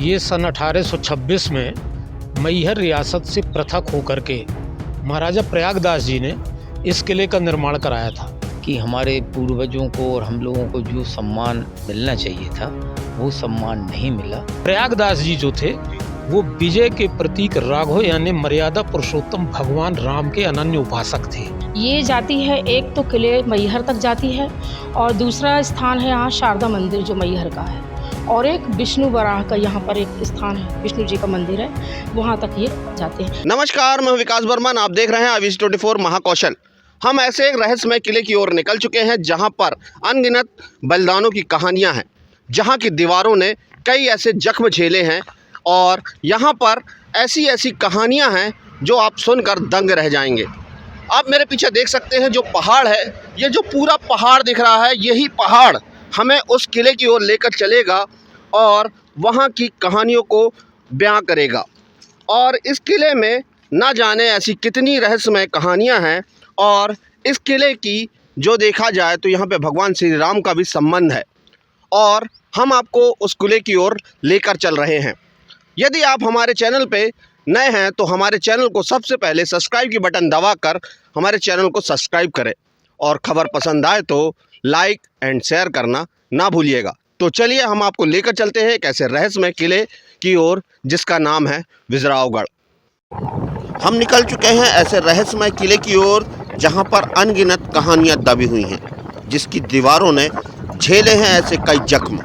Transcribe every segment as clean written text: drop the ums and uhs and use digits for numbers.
ये सन 1826 में मैहर रियासत से पृथक होकर के महाराजा प्रयागदास जी ने इस किले का निर्माण कराया था कि हमारे पूर्वजों को और हम लोगों को जो सम्मान मिलना चाहिए था वो सम्मान नहीं मिला। प्रयागदास जी जो थे वो विजय के प्रतीक राघव यानी मर्यादा पुरुषोत्तम भगवान राम के अनन्य उपासक थे। ये जाती है, एक तो किले मैहर तक जाती है और दूसरा स्थान है यहाँ शारदा मंदिर जो मैहर का है, और एक विष्णु वराह का यहाँ पर एक स्थान है, विष्णु जी का मंदिर है, वहाँ तक ये जाते हैं। नमस्कार, मैं विकास बर्मन, आप देख रहे हैं IVC24 महाकौशल। हम ऐसे एक रहस्यमय किले की ओर निकल चुके हैं जहां पर अनगिनत बलिदानों की कहानियां हैं, जहां की दीवारों ने कई ऐसे जख्म झेले हैं और यहां पर ऐसी ऐसी कहानियां हैं जो आप सुनकर दंग रह जाएंगे। आप मेरे पीछे देख सकते हैं जो पहाड़ है, ये जो पूरा पहाड़ दिख रहा है, यही पहाड़ हमें उस किले की ओर लेकर चलेगा और वहां की कहानियों को बयां करेगा। और इस किले में ना जाने ऐसी कितनी रहस्यमय कहानियां हैं, और इस किले की जो देखा जाए तो यहाँ पे भगवान श्री राम का भी संबंध है और हम आपको उस किले की ओर लेकर चल रहे हैं। यदि आप हमारे चैनल पे नए हैं तो हमारे चैनल को सबसे पहले सब्सक्राइब की बटन दबाकर हमारे चैनल को सब्सक्राइब करें और खबर पसंद आए तो लाइक एंड शेयर करना ना भूलिएगा। तो चलिए हम आपको लेकर चलते हैं एक ऐसे रहस्यमय किले की ओर जिसका नाम है विजरावगढ़। हम निकल चुके हैं ऐसे रहस्यमय किले की ओर जहां पर अनगिनत कहानियां दबी हुई हैं, जिसकी दीवारों ने झेले हैं ऐसे कई जख्म,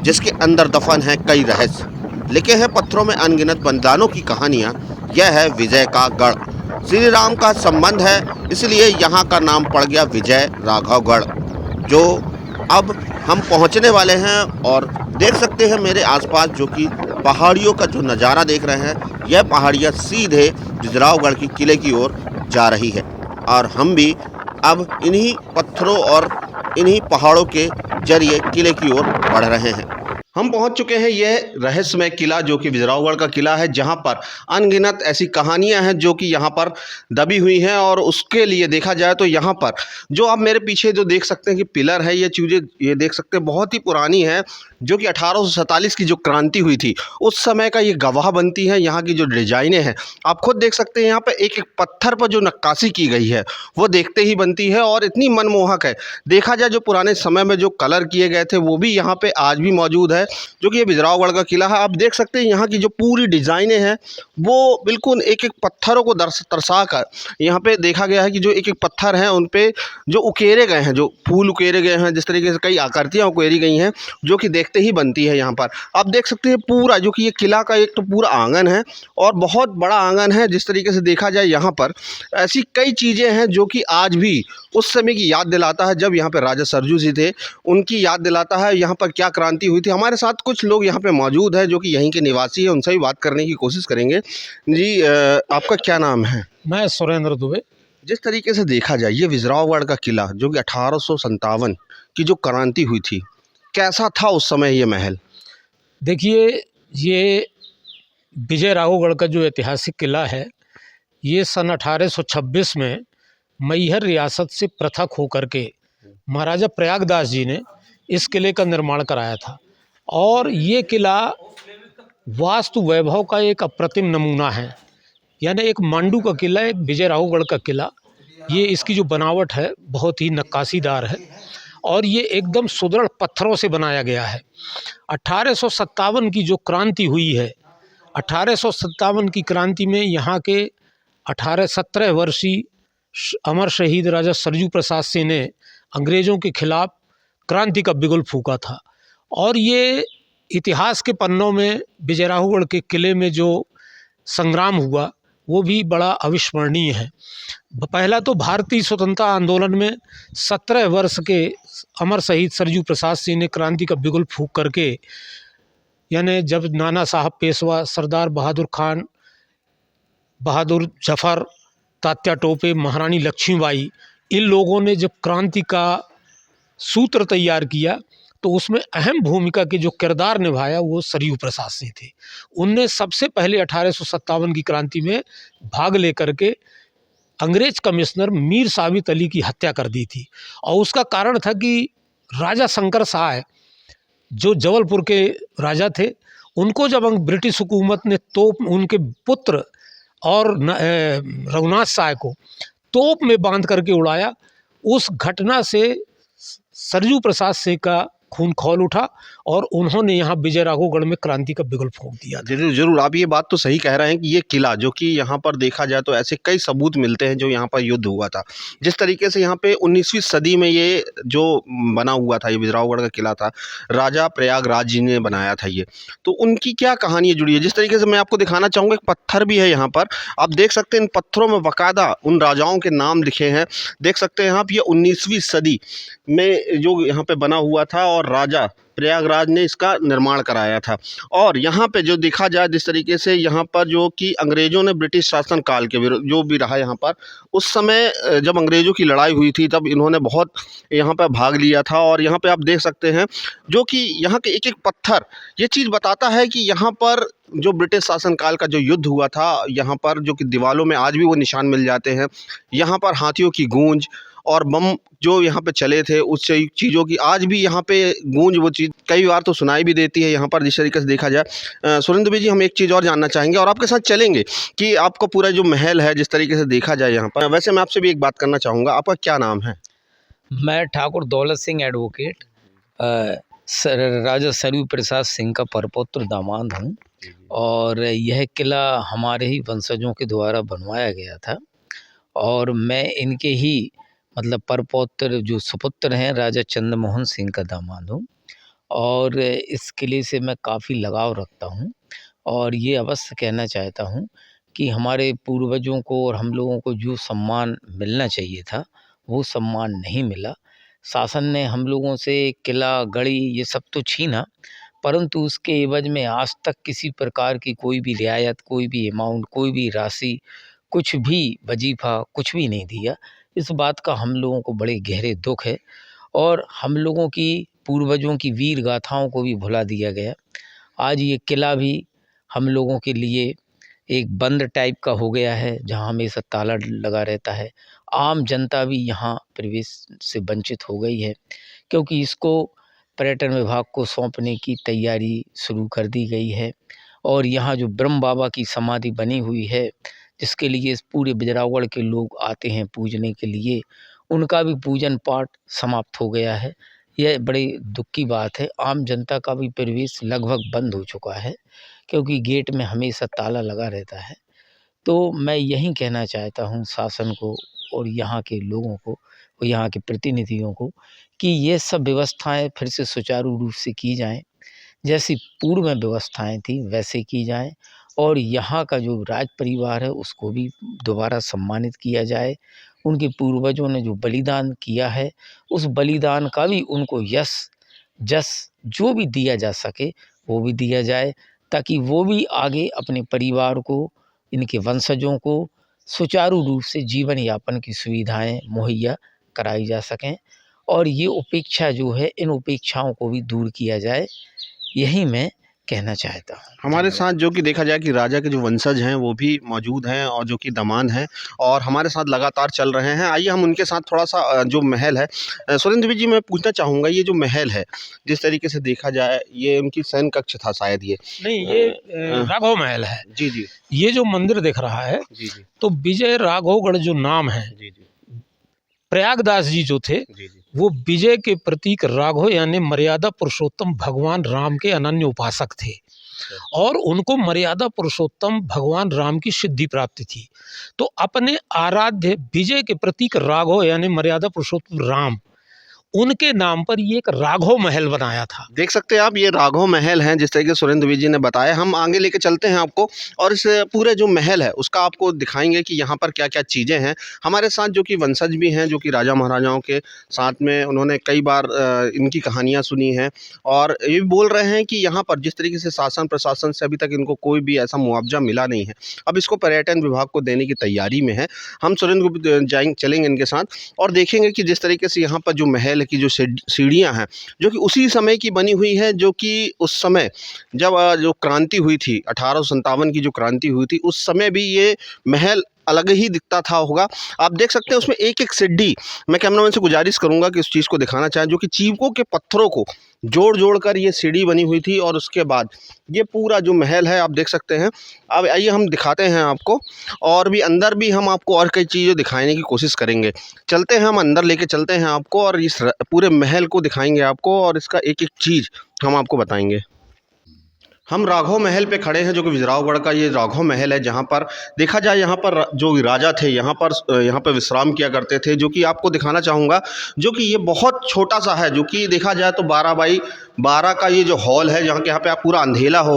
जिसके अंदर दफन है कई रहस्य, लिखे हैं पत्थरों में अनगिनत बलिदानों की कहानियां। यह है विजय का गढ़। श्री राम का संबंध है, इसलिए यहाँ का नाम पड़ गया विजय राघवगढ़, जो अब हम पहुँचने वाले हैं। और देख सकते हैं मेरे आसपास जो कि पहाड़ियों का जो नज़ारा देख रहे हैं, यह पहाड़ियाँ सीधे विजरावगढ़ की किले की ओर जा रही है और हम भी अब इन्हीं पत्थरों और इन्हीं पहाड़ों के जरिए किले की ओर बढ़ रहे हैं। हम पहुंच चुके हैं यह रहस्यमय किला जो कि विजरावगढ़ का किला है, जहां पर अनगिनत ऐसी कहानियां हैं जो कि यहां पर दबी हुई हैं। और उसके लिए देखा जाए तो यहां पर जो आप मेरे पीछे जो देख सकते हैं कि पिलर है, ये चीज़ें ये देख सकते हैं बहुत ही पुरानी है, जो कि 1847 की जो क्रांति हुई थी उस समय का ये गवाह बनती है। यहाँ की जो डिजाइनें हैं आप खुद देख सकते हैं, यहाँ पर एक एक पत्थर पर जो नक्काशी की गई है वो देखते ही बनती है और इतनी मनमोहक है। देखा जाए जो पुराने समय में जो कलर किए गए थे वो भी यहाँ पे आज भी मौजूद है, जो कि ये विजरावगढ़ का किला है। आप देख सकते हैं यहाँ की जो पूरी डिज़ाइनें हैं वो बिल्कुल एक एक पत्थरों को तरसा कर यहाँ पे देखा गया है कि जो एक एक पत्थर हैं उन पे जो उकेरे गए हैं, जो फूल उकेरे गए हैं, जिस तरीके से कई आकृतियाँ उकेरी गई हैं जो कि देखते ही बनती है। यहाँ पर आप देख सकते हैं पूरा जो कि ये किला का एक तो पूरा आंगन है और बहुत बड़ा आंगन है। जिस तरीके से देखा जाए यहाँ पर ऐसी कई चीज़ें हैं जो कि आज भी उस समय की याद दिलाता है, जब यहाँ पे राजा सरजू जी थे उनकी याद दिलाता है, यहाँ पर क्या क्रांति हुई थी। हमारे साथ कुछ लोग यहाँ पे मौजूद हैं जो कि यहीं के निवासी हैं, उनसे भी बात करने की कोशिश करेंगे। जी आपका क्या नाम है? मैं सुरेंद्र दुबे। जिस तरीके से देखा जाए ये विजरावगढ़ का किला जो कि 1857 की जो क्रांति हुई थी, कैसा था उस समय ये महल? देखिए, ये विजय राघवगढ़ का जो ऐतिहासिक किला है, ये सन 1826 में मैहर रियासत से पृथक होकर के महाराजा प्रयागदास जी ने इस किले का निर्माण कराया था। और ये किला वास्तु वैभव का एक अप्रतिम नमूना है, यानी एक मांडू का किला, एक विजय राघवगढ़ का किला। ये इसकी जो बनावट है बहुत ही नक्काशीदार है और ये एकदम सुदृढ़ पत्थरों से बनाया गया है। 1857 की जो क्रांति हुई है, 1857 की क्रांति में यहाँ के 17 वर्षीय अमर शहीद राजा सरजू प्रसाद सिंह ने अंग्रेज़ों के खिलाफ क्रांति का बिगुल फूंका था। और ये इतिहास के पन्नों में विजय राघवगढ़ के किले में जो संग्राम हुआ वो भी बड़ा अविस्मरणीय है। पहला तो भारतीय स्वतंत्रता आंदोलन में 17 वर्ष के अमर शहीद सरजू प्रसाद सिंह ने क्रांति का बिगुल फूंक करके, यानी जब नाना साहब पेशवा, सरदार बहादुर खान, बहादुर जफर, तात्या टोपे, महारानी लक्ष्मीबाई, इन लोगों ने जब क्रांति का सूत्र तैयार किया तो उसमें अहम भूमिका के जो किरदार निभाया वो सरयू प्रसाद सिंह थे। उनने सबसे पहले 1857 की क्रांति में भाग लेकर के अंग्रेज कमिश्नर मीर साबित अली की हत्या कर दी थी। और उसका कारण था कि राजा शंकर शाह जो जबलपुर के राजा थे, उनको जब ब्रिटिश हुकूमत ने तोप उनके पुत्र और रघुनाथ साय को तोप में बांध करके उड़ाया, उस घटना से सरजू प्रसाद सिंह का खून खौल उठा और उन्होंने यहाँ विजय राघवगढ़ में क्रांति का बिगुल फूंक दिया। जरूर जरूर, आप ये बात तो सही कह रहे हैं कि ये किला जो कि यहाँ पर देखा जाए तो ऐसे कई सबूत मिलते हैं जो यहाँ पर युद्ध हुआ था। जिस तरीके से यहाँ पे 19वीं सदी में ये जो बना हुआ था, ये विजयराघवगढ़ का किला था, राजा प्रयागराज जी ने बनाया था ये। तो उनकी क्या कहानी जुड़ी है, जिस तरीके से मैं आपको दिखाना चाहूँगा, एक पत्थर भी है यहाँ पर, आप देख सकते हैं इन पत्थरों में बाकायदा उन राजाओं के नाम लिखे हैं। देख सकते हैं आप, ये 19वीं सदी में जो यहाँ पे बना हुआ था और राजा प्रयागराज ने इसका निर्माण कराया था। और यहाँ पे जो देखा जाए जिस तरीके से यहाँ पर जो कि अंग्रेज़ों ने ब्रिटिश शासन काल के विरुद्ध जो भी रहा यहाँ पर, उस समय जब अंग्रेज़ों की लड़ाई हुई थी तब इन्होंने बहुत यहाँ पर भाग लिया था। और यहाँ पे आप देख सकते हैं जो कि यहाँ के एक एक पत्थर ये चीज़ बताता है कि यहाँ पर जो ब्रिटिश शासन काल का जो युद्ध हुआ था, यहाँ पर जो कि दीवारों में आज भी वो निशान मिल जाते हैं। यहाँ पर हाथियों की गूंज और बम जो यहाँ पे चले थे, उस चीज़ों की आज भी यहाँ पे गूंज वो चीज़ कई बार तो सुनाई भी देती है यहाँ पर, जिस तरीके से देखा जाए। सुरेंद्र जी, हम एक चीज़ और जानना चाहेंगे और आपके साथ चलेंगे कि आपका पूरा जो महल है जिस तरीके से देखा जाए यहाँ पर। वैसे मैं आपसे भी एक बात करना चाहूँगा, आपका क्या नाम है? मैं ठाकुर दौलत सिंह एडवोकेट, राजा सरयू प्रसाद सिंह का परपौत्र दामाद हूँ। और यह किला हमारे ही वंशजों के द्वारा बनवाया गया था और मैं इनके ही मतलब परपौत्र जो सुपुत्र हैं राजा चंद्रमोहन सिंह का दामाद हूँ। और इस किले से मैं काफ़ी लगाव रखता हूँ और ये अवश्य कहना चाहता हूँ कि हमारे पूर्वजों को और हम लोगों को जो सम्मान मिलना चाहिए था वो सम्मान नहीं मिला। शासन ने हम लोगों से किला, गढ़ी ये सब तो छीना, परंतु उसके एवज में आज तक किसी प्रकार की कोई भी रियायत, कोई भी अमाउंट, कोई भी राशि, कुछ भी वजीफ़ा कुछ भी नहीं दिया। इस बात का हम लोगों को बड़े गहरे दुख है और हम लोगों की पूर्वजों की वीर गाथाओं को भी भुला दिया गया। आज ये किला भी हम लोगों के लिए एक बंद टाइप का हो गया है जहाँ हमेशा ताला लगा रहता है। आम जनता भी यहाँ प्रवेश से वंचित हो गई है क्योंकि इसको पर्यटन विभाग को सौंपने की तैयारी शुरू कर दी गई है। और यहाँ जो ब्रह्म बाबा की समाधि बनी हुई है जिसके लिए इस पूरे विजयराघवगढ़ के लोग आते हैं पूजने के लिए, उनका भी पूजन पाठ समाप्त हो गया है। यह बड़ी दुख की बात है। आम जनता का भी प्रवेश लगभग बंद हो चुका है क्योंकि गेट में हमेशा ताला लगा रहता है। तो मैं यही कहना चाहता हूँ शासन को और यहाँ के लोगों को और यहाँ के प्रतिनिधियों को कि ये सब व्यवस्थाएं फिर से सुचारू रूप से की जाएं, जैसी पूर्व में व्यवस्थाएं थी वैसे की जाएं और यहाँ का जो राज परिवार है उसको भी दोबारा सम्मानित किया जाए। उनके पूर्वजों ने जो बलिदान किया है उस बलिदान का भी उनको यश जस जो भी दिया जा सके वो भी दिया जाए ताकि वो भी आगे अपने परिवार को, इनके वंशजों को सुचारू रूप से जीवन यापन की सुविधाएं मुहैया कराई जा सकें। और ये उपेक्षा जो है, इन उपेक्षाओं को भी दूर किया जाए, यही मैं कहना चाहता हूँ। हमारे साथ जो कि देखा जाए कि राजा के जो वंशज हैं वो भी मौजूद हैं और जो कि दामाद हैं और हमारे साथ लगातार चल रहे हैं। आइए हम उनके साथ थोड़ा सा जो महल है, सुरेंद्र जी मैं पूछना चाहूँगा, ये जो महल है जिस तरीके से देखा जाए ये उनकी सैन कक्ष था शायद, ये नहीं, ये राघव महल है। जी जी। ये जो मंदिर दिख रहा है जी जी। तो विजय राघवगढ़ जो नाम है, जी जी। प्रयागदास जी जो थे जी जी। वो विजय के प्रतीक राघव यानी मर्यादा पुरुषोत्तम भगवान राम के अनन्य उपासक थे और उनको मर्यादा पुरुषोत्तम भगवान राम की सिद्धि प्राप्ति थी। तो अपने आराध्य विजय के प्रतीक राघव यानी मर्यादा पुरुषोत्तम राम, उनके नाम पर ये एक राघव महल बनाया था। देख सकते हैं आप, ये राघव महल हैं जिस तरीके से सुरेंद्र जी ने बताया। हम आगे लेके चलते हैं आपको और इस पूरे जो महल है उसका आपको दिखाएंगे कि यहाँ पर क्या क्या चीज़ें हैं। हमारे साथ जो कि वंशज भी हैं जो कि राजा महाराजाओं के साथ में उन्होंने कई बार इनकी कहानियाँ सुनी हैं और ये भी बोल रहे हैं कि यहाँ पर जिस तरीके से शासन प्रशासन से अभी तक इनको कोई भी ऐसा मुआवजा मिला नहीं है। अब इसको पर्यटन विभाग को देने की तैयारी में है। हम सुरेंद्र चलेंगे इनके साथ और देखेंगे कि जिस तरीके से यहाँ पर जो महल की जो सीढ़ियां हैं जो कि उसी समय की बनी हुई है, जो कि उस समय जब जो क्रांति हुई थी 1857 की जो क्रांति हुई थी उस समय भी ये महल अलग ही दिखता था होगा। आप देख सकते हैं उसमें एक एक सीढ़ी, मैं कैमरामैन से गुजारिश करूंगा कि उस चीज़ को दिखाना चाहें, जो कि चीवकों के पत्थरों को जोड़ जोड़ कर ये सीढ़ी बनी हुई थी। और उसके बाद ये पूरा जो महल है आप देख सकते हैं। अब आइए हम दिखाते हैं आपको, और भी अंदर भी हम आपको और कई चीज़ें दिखाने की कोशिश करेंगे। चलते हैं, हम अंदर लेके चलते हैं आपको, और इस पूरे महल को दिखाएंगे आपको, और इसका एक एक चीज़ हम आपको बताएंगे। हम राघव महल पे खड़े हैं, जो कि विजरावगढ़ का ये राघव महल है, जहाँ पर देखा जाए यहाँ पर जो राजा थे यहाँ पर विश्राम किया करते थे, जो कि आपको दिखाना चाहूँगा। जो कि ये बहुत छोटा सा है, जो कि देखा जाए तो 12 बाई 12 का ये जो हॉल है, जहाँ के यहाँ पे आप पूरा अंधेला हो।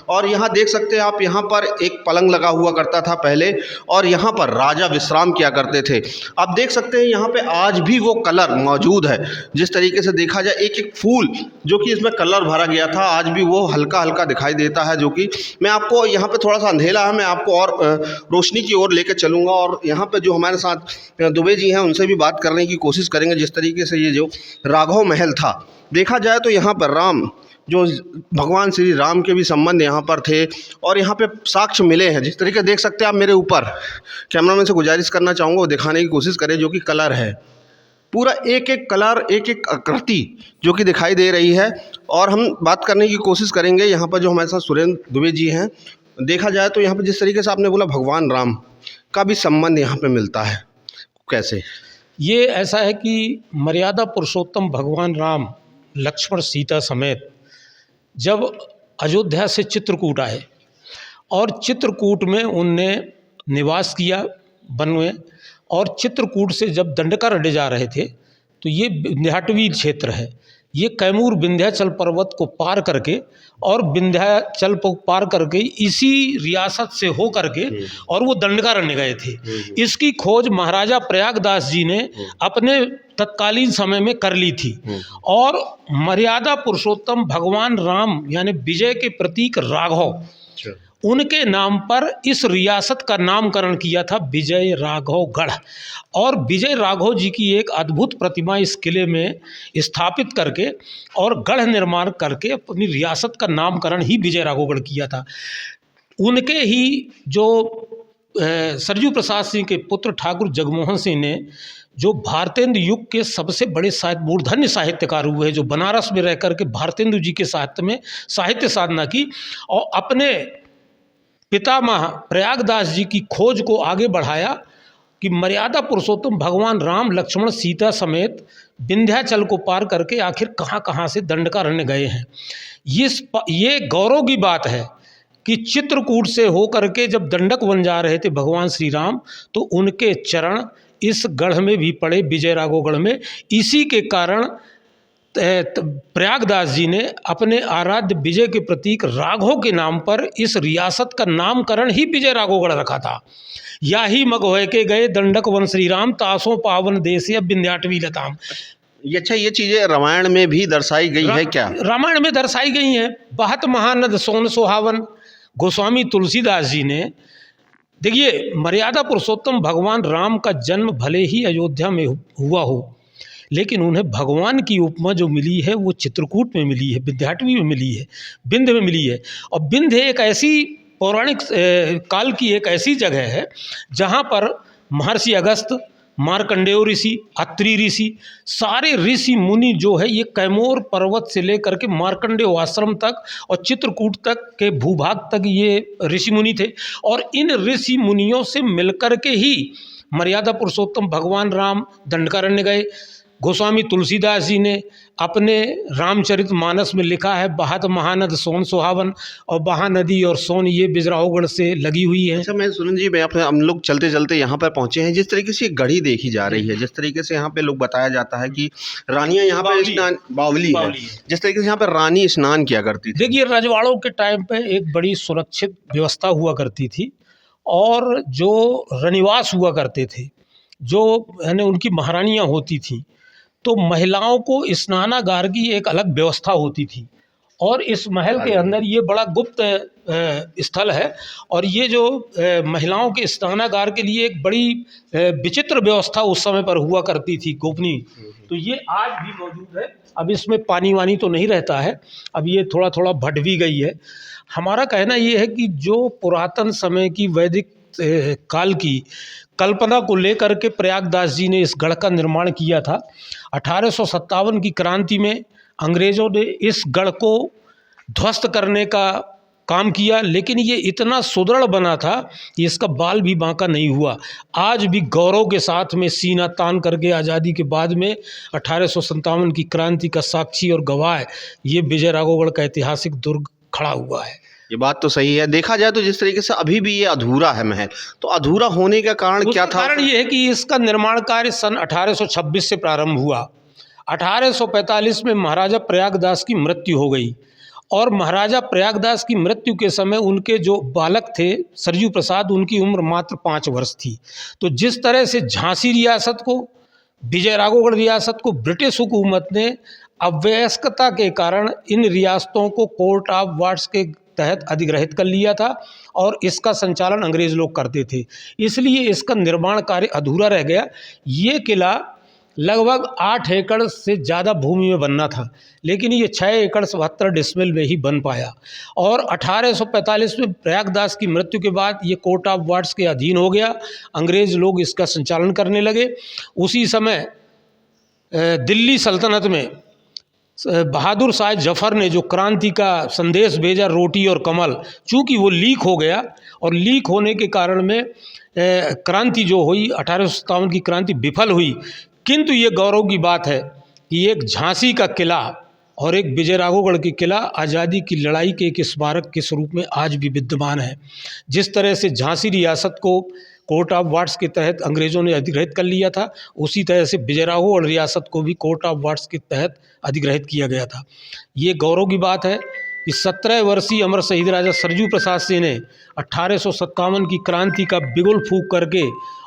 और यहाँ देख सकते हैं आप, यहाँ पर एक पलंग लगा हुआ करता था पहले, और यहाँ पर राजा विश्राम किया करते थे। आप देख सकते हैं यहाँ पे आज भी वो कलर मौजूद है। जिस तरीके से देखा जाए एक एक फूल जो कि इसमें कलर भरा गया था, आज भी वो हल्का हल्का दिखाई देता है। जो कि मैं आपको यहाँ पे थोड़ा सा अंधेला है, मैं आपको और रोशनी की ओर लेकर चलूँगा, और यहाँ पे जो हमारे साथ दुबे जी हैं उनसे भी बात करने की कोशिश करेंगे। जिस तरीके से ये जो राघव महल था, देखा जाए तो यहाँ पर राम, जो भगवान श्री राम के भी संबंध यहाँ पर थे, और यहाँ पे साक्ष्य मिले हैं। जिस तरीके देख सकते हैं आप मेरे ऊपर, कैमरामैन से गुजारिश करना चाहूँगा वो दिखाने की कोशिश करें, जो कि कलर है पूरा एक एक कलर, एक एक आकृति जो कि दिखाई दे रही है। और हम बात करने की कोशिश करेंगे यहाँ पर जो हमारे साथ सुरेंद्र दुबे जी हैं। देखा जाए तो यहाँ पर जिस तरीके से आपने बोला भगवान राम का भी संबंध यहाँ पे मिलता है, कैसे? ये ऐसा है कि मर्यादा पुरुषोत्तम भगवान राम लक्ष्मण सीता समेत जब अयोध्या से चित्रकूट आए, और चित्रकूट में उनने निवास किया वन में, और चित्रकूट से जब दंडकारण्य जा रहे थे, तो ये विंध्याटवी क्षेत्र है, ये कैमूर विंध्याचल पर्वत को पार करके, और विंध्याचल को पार करके इसी रियासत से हो करके और वो दंडकारण्य गए थे। इसकी खोज महाराजा प्रयागदास जी ने अपने तत्कालीन समय में कर ली थी, और मर्यादा पुरुषोत्तम भगवान राम यानी विजय के प्रतीक राघव, उनके नाम पर इस रियासत का नामकरण किया था विजय राघवगढ़। और विजय राघव जी की एक अद्भुत प्रतिमा इस किले में स्थापित करके और गढ़ निर्माण करके अपनी रियासत का नामकरण ही विजय राघवगढ़ किया था। उनके ही जो सरजू प्रसाद सिंह के पुत्र ठाकुर जगमोहन सिंह ने, जो भारतेंदु युग के सबसे बड़े मूर्धन्य साहित्यकार हुए, जो बनारस में रह कर के भारतेंदु जी के साहित्य में साहित्य साधना की, और अपने पितामह प्रयागदास जी की खोज को आगे बढ़ाया कि मर्यादा पुरुषोत्तम भगवान राम लक्ष्मण सीता समेत विंध्याचल को पार करके आखिर कहाँ कहाँ से दंडकारण्य गए हैं। ये गौरव की बात है कि चित्रकूट से होकर के जब दंडक वन जा रहे थे भगवान श्री राम, तो उनके चरण इस गढ़ में भी पड़े, विजय राघवगढ़ में। इसी के कारण प्रयागदास जी ने अपने आराध्य विजय के प्रतीक राघव के नाम पर इस रियासत का नामकरण ही विजय राघवगढ़ रखा था। या ही मग होय के गए दंडक वन श्री राम, तासों पावन देश या विंध्याटवी लताम। अच्छा, ये चीज़ें रामायण में भी दर्शाई गई है क्या? रामायण में दर्शाई गई हैं। बहत महानद सोन सुहावन, गोस्वामी तुलसीदास जी ने, देखिए मर्यादा पुरुषोत्तम भगवान राम का जन्म भले ही अयोध्या में हुआ हो, लेकिन उन्हें भगवान की उपमा जो मिली है वो चित्रकूट में मिली है, विंध्याटवी में मिली है, विंध्य में मिली है। और विंध्य एक ऐसी पौराणिक काल की एक ऐसी जगह है जहाँ पर महर्षि अगस्त, मार्कंडेय ऋषि, अत्रि ऋषि, सारे ऋषि मुनि जो है ये कैमूर पर्वत से लेकर के मार्कंडेय आश्रम तक और चित्रकूट तक के भूभाग तक ये ऋषि मुनि थे। और इन ऋषि मुनियों से मिलकर के ही मर्यादा पुरुषोत्तम भगवान राम दंडकारण्य गए। गोस्वामी तुलसीदास जी ने अपने रामचरितमानस में लिखा है, बहत महानद सोन सुहावन, और महानदी और सोन ये बिजरावगढ़ से लगी हुई है। अच्छा, मैं सुरेंद्र जी, हम लोग चलते चलते यहाँ पर पहुँचे हैं। जिस तरीके से गढ़ी देखी जा रही है, जिस तरीके से यहाँ पे लोग बताया जाता है कि रानियाँ यहाँ पे स्नान, बावली है, जिस तरीके से यहाँ पे रानी स्नान किया करती थी। देखिए रजवाड़ों के टाइम पे एक बड़ी सुरक्षित व्यवस्था हुआ करती थी, और जो रनिवास हुआ करते थे, जो यानी उनकी महारानियाँ होती थी, तो महिलाओं को स्नानागार की एक अलग व्यवस्था होती थी। और इस महल के अंदर ये बड़ा गुप्त स्थल है, और ये जो महिलाओं के स्नानागार के लिए एक बड़ी विचित्र व्यवस्था उस समय पर हुआ करती थी, गोपनीय। तो ये आज भी मौजूद है। अब इसमें पानी वानी तो नहीं रहता है, अब ये थोड़ा थोड़ा भट भी गई है। हमारा कहना ये है कि जो पुरातन समय की वैदिक काल की कल्पना को लेकर के प्रयागदास जी ने इस गढ़ का निर्माण किया था। 1857 की क्रांति में अंग्रेज़ों ने इस गढ़ को ध्वस्त करने का काम किया, लेकिन ये इतना सुदृढ़ बना था कि इसका बाल भी बांका नहीं हुआ। आज भी गौरव के साथ में सीना तान करके आज़ादी के बाद में 1857 की क्रांति का साक्षी और गवाह ये विजय राघवगढ़ का ऐतिहासिक दुर्ग खड़ा हुआ है। ये बात तो सही है। देखा जाए तो जिस तरीके से अभी भी ये अधूरा है महल, तो अधूरा होने का कारण क्या था? कारण ये है कि इसका निर्माण कार्य सन 1826 से प्रारंभ हुआ। 1845 में महाराजा प्रयागदास की मृत्यु हो गई और महाराजा प्रयागदास की मृत्यु के समय उनके जो बालक थे सरजू प्रसाद, उनकी उम्र मात्र 5 वर्ष थी। तो जिस तरह से झांसी रियासत को, विजय राघवगढ़ रियासत को ब्रिटिश हुकूमत ने अवयस्कता के कारण इन रियासतों को कोर्ट ऑफ वार्ड्स के तहत अधिग्रहित कर लिया था और इसका संचालन अंग्रेज लोग करते थे, इसलिए इसका निर्माण कार्य अधूरा रह गया। ये किला लगभग 8 एकड़ से ज़्यादा भूमि में बनना था, लेकिन ये 6 एकड़ 77 डिसमिल में ही बन पाया। और 1845 में प्रयागदास की मृत्यु के बाद ये कोर्ट ऑफ वार्ड्स के अधीन हो गया, अंग्रेज़ लोग इसका संचालन करने लगे। उसी समय दिल्ली सल्तनत में बहादुर शाह जफ़र ने जो क्रांति का संदेश भेजा, रोटी और कमल, चूँकि वो लीक हो गया और लीक होने के कारण में क्रांति जो हुई 1857 की क्रांति विफल हुई। किंतु ये गौरव की बात है कि एक झांसी का किला और एक विजय राघवगढ़ की किला आज़ादी की लड़ाई के एक स्मारक के स्वरूप में आज भी विद्यमान है। जिस तरह से झांसी रियासत को कोर्ट ऑफ वार्ड्स के तहत अंग्रेज़ों ने अधिग्रहित कर लिया था, उसी तरह से विजय राघवगढ़ रियासत को भी कोर्ट ऑफ वार्ड्स के तहत अधिग्रहित किया गया था। ये गौरव की बात है कि 17 वर्षीय अमर शहीद राजा सरजू प्रसाद सिंह ने 1857 की क्रांति का बिगुल फूंक करके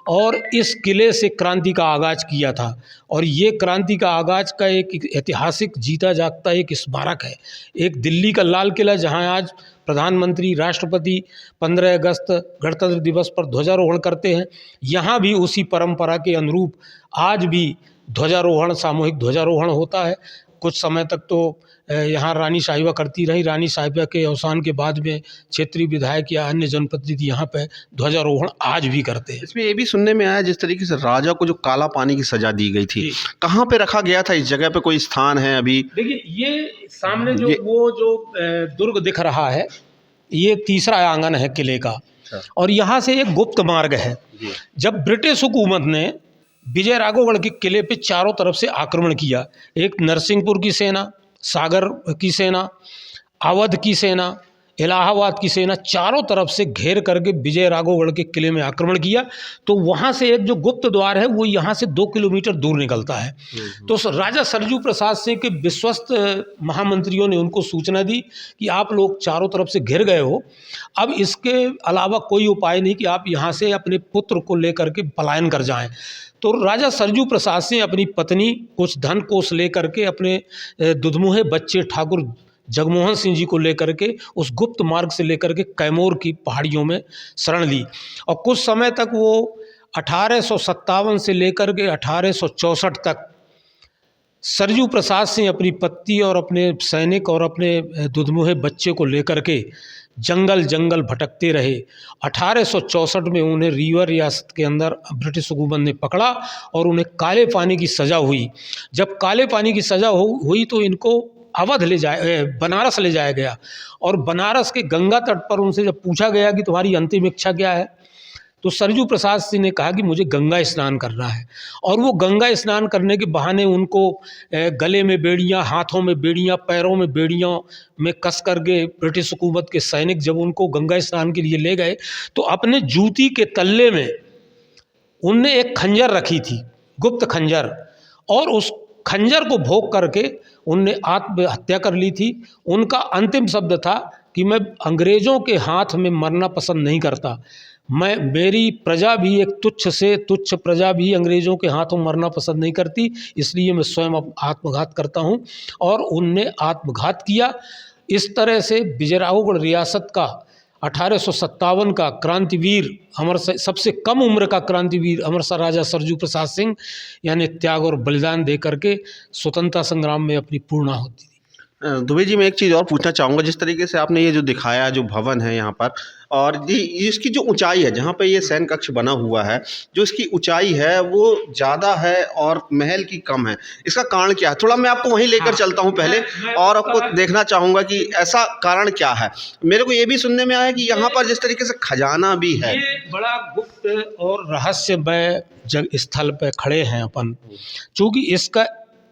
और इस किले से क्रांति का आगाज़ किया था। और ये क्रांति का आगाज़ का एक ऐतिहासिक जीता जागता एक स्मारक है। एक दिल्ली का लाल किला, जहां आज प्रधानमंत्री, राष्ट्रपति 15 अगस्त गणतंत्र दिवस पर ध्वजारोहण करते हैं, यहाँ भी उसी परंपरा के अनुरूप आज भी ध्वजारोहण, सामूहिक ध्वजारोहण होता है। कुछ समय तक तो यहाँ रानी साहिबा करती रही। रानी साहिबा के अवसान के बाद में क्षेत्रीय विधायक या अन्य जनप्रतिनिधि यहाँ पे ध्वजारोहण आज भी करते हैं। इसमें ये भी सुनने में आया जिस तरीके से राजा को जो काला पानी की सजा दी गई थी, कहाँ पे रखा गया था? इस जगह पे कोई स्थान है अभी? देखिए, ये सामने जो दुर्ग दिख रहा है, ये तीसरा आंगन है किले का और यहाँ से एक गुप्त मार्ग है। जब ब्रिटिश हुकूमत ने विजय राघवगढ़ के किले पे चारों तरफ से आक्रमण किया, एक नरसिंहपुर की सेना, सागर की सेना, अवध की सेना, इलाहाबाद की सेना, चारों तरफ से घेर करके विजय राघवगढ़ के किले में आक्रमण किया, तो वहाँ से एक जो गुप्त द्वार है वो यहाँ से 2 किलोमीटर दूर निकलता है। तो राजा सरजू प्रसाद सिंह के विश्वस्त महामंत्रियों ने उनको सूचना दी कि आप लोग चारों तरफ से घिर गए हो, अब इसके अलावा कोई उपाय नहीं कि आप यहाँ से अपने पुत्र को लेकर के पलायन कर जाएं। तो राजा सरजू प्रसाद सिंह अपनी पत्नी, कुछ धन कोष लेकर के, अपने दुधमुहे बच्चे ठाकुर जगमोहन सिंह जी को लेकर के उस गुप्त मार्ग से लेकर के कैमूर की पहाड़ियों में शरण ली। और कुछ समय तक वो 1857 से लेकर के 1864 तक सरजू प्रसाद सिंह अपनी पत्नी और अपने सैनिक और अपने दुधमुहे बच्चे को लेकर के जंगल जंगल भटकते रहे। 1864 में उन्हें रीवा रियासत के अंदर ब्रिटिश हुकूमत ने पकड़ा और उन्हें काले पानी की सज़ा हुई। जब काले पानी की सज़ा हुई तो इनको अवध बनारस ले जाया गया और बनारस के गंगा तट पर उनसे जब पूछा गया कि तुम्हारी अंतिम इच्छा क्या है, तो सरजू प्रसाद सिंह ने कहा कि मुझे गंगा स्नान करना है। और वो गंगा स्नान करने के बहाने उनको गले में बेड़ियाँ, हाथों में बेड़ियाँ, पैरों में बेड़ियों में कस करके ब्रिटिश हुकूमत के सैनिक जब उनको गंगा स्नान के लिए ले गए, तो अपने जूती के तल्ले में उनने एक खंजर रखी थी, गुप्त खंजर, और उस खंजर को भोग करके उनने आत्महत्या कर ली थी। उनका अंतिम शब्द था कि मैं अंग्रेज़ों के हाथ में मरना पसंद नहीं करता, मेरी प्रजा भी एक तुच्छ से तुच्छ प्रजा भी अंग्रेज़ों के हाथों मरना पसंद नहीं करती, इसलिए मैं स्वयं आत्मघात करता हूं। और उनने आत्मघात किया। इस तरह से विजय राघवगढ़ रियासत का 1857 का क्रांतिवीर, सबसे कम उम्र का क्रांतिवीर अमर राजा सरजू प्रसाद सिंह यानी त्याग और बलिदान दे करके स्वतंत्रता संग्राम में अपनी पूर्णाहुति दी। दुबे जी, मैं एक चीज़ और पूछना चाहूँगा। जिस तरीके से आपने ये जो दिखाया जो भवन है यहाँ पर, और ये इसकी जो ऊंचाई है जहाँ पे ये सैन कक्ष बना हुआ है, जो इसकी ऊंचाई है वो ज़्यादा है और महल की कम है, इसका कारण क्या है? थोड़ा मैं आपको वहीं लेकर चलता हूँ पहले, और आपको देखना चाहूँगा कि ऐसा कारण क्या है। मेरे को ये भी सुनने में आया कि यहाँ पर जिस तरीके से खजाना भी है। ये बड़ा गुप्त और रहस्यमय स्थल पे खड़े हैं अपन, क्योंकि इसका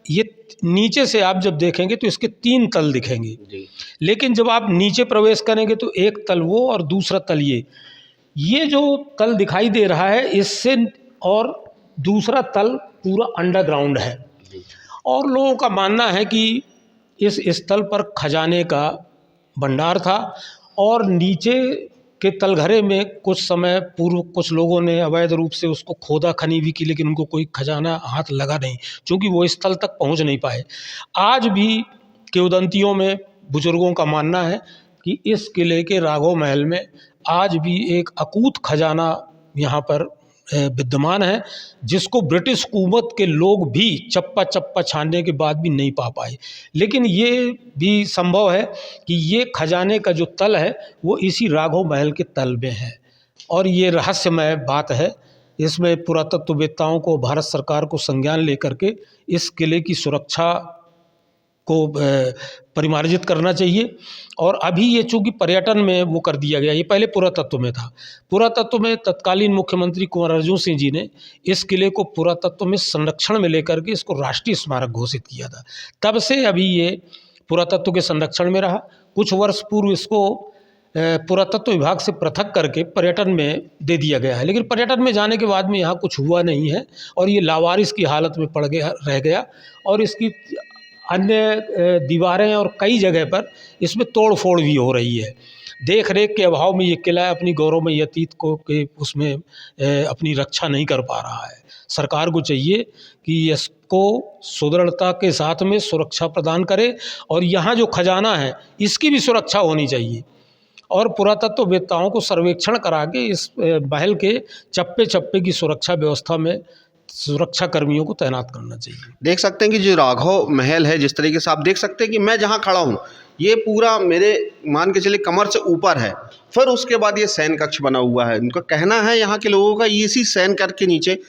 ये नीचे से आप जब देखेंगे तो इसके 3 तल दिखेंगे, लेकिन जब आप नीचे प्रवेश करेंगे तो एक तल वो और दूसरा तल ये जो तल दिखाई दे रहा है इससे, और दूसरा तल पूरा अंडरग्राउंड है। और लोगों का मानना है कि इस स्थल पर खजाने का भंडार था, और नीचे के तलघरे में कुछ समय पूर्व कुछ लोगों ने अवैध रूप से उसको खोदा खनी भी की, लेकिन उनको कोई खजाना हाथ लगा नहीं, क्योंकि वो स्थल तक पहुंच नहीं पाए। आज भी किंवदंतियों में बुजुर्गों का मानना है कि इस किले के राघव महल में आज भी एक अकूत खजाना यहाँ पर विद्यमान है, जिसको ब्रिटिश हुकूमत के लोग भी चप्पा चप्पा छानने के बाद भी नहीं पा पाए। लेकिन ये भी संभव है कि ये खजाने का जो तल है वो इसी राघव महल के तल में है, और ये रहस्यमय बात है। इसमें पुरातत्ववेत्ताओं को, भारत सरकार को संज्ञान लेकर के इस किले की सुरक्षा को परिमार्जित करना चाहिए। और अभी ये चूँकि पर्यटन में वो कर दिया गया, ये पहले पुरातत्व में था। पुरातत्व में तत्कालीन मुख्यमंत्री कुंवर अर्जुन सिंह जी ने इस किले को पुरातत्व में संरक्षण में लेकर के इसको राष्ट्रीय स्मारक घोषित किया था। तब से अभी ये पुरातत्व के संरक्षण में रहा। कुछ वर्ष पूर्व इसको पुरातत्व विभाग से पृथक करके पर्यटन में दे दिया गया है, लेकिन पर्यटन में जाने के बाद में यहाँ कुछ हुआ नहीं है, और ये लावारिस की हालत में रह गया। और इसकी अन्य दीवारें और कई जगह पर इसमें तोड़ फोड़ भी हो रही है। देख रेख के अभाव में ये किला अपनी गौरवमयी अतीत को के उसमें अपनी रक्षा नहीं कर पा रहा है। सरकार को चाहिए कि इसको सुदृढ़ता के साथ में सुरक्षा प्रदान करे, और यहाँ जो खजाना है इसकी भी सुरक्षा होनी चाहिए, और पुरातत्ववेत्ताओं को सर्वेक्षण करा के इस महल के चप्पे चप्पे की सुरक्षा व्यवस्था में सुरक्षा कर्मियों को तैनात करना चाहिए। देख सकते हैं कि जो राघव महल है, जिस तरीके से आप देख सकते हैं कि मैं जहां खड़ा हूं ये पूरा मेरे मान के चलिए कमर से ऊपर है, फिर उसके बाद ये सैन कक्ष बना हुआ है। उनका कहना है यहाँ के लोगों का, इसी सैन कक्ष के नीचे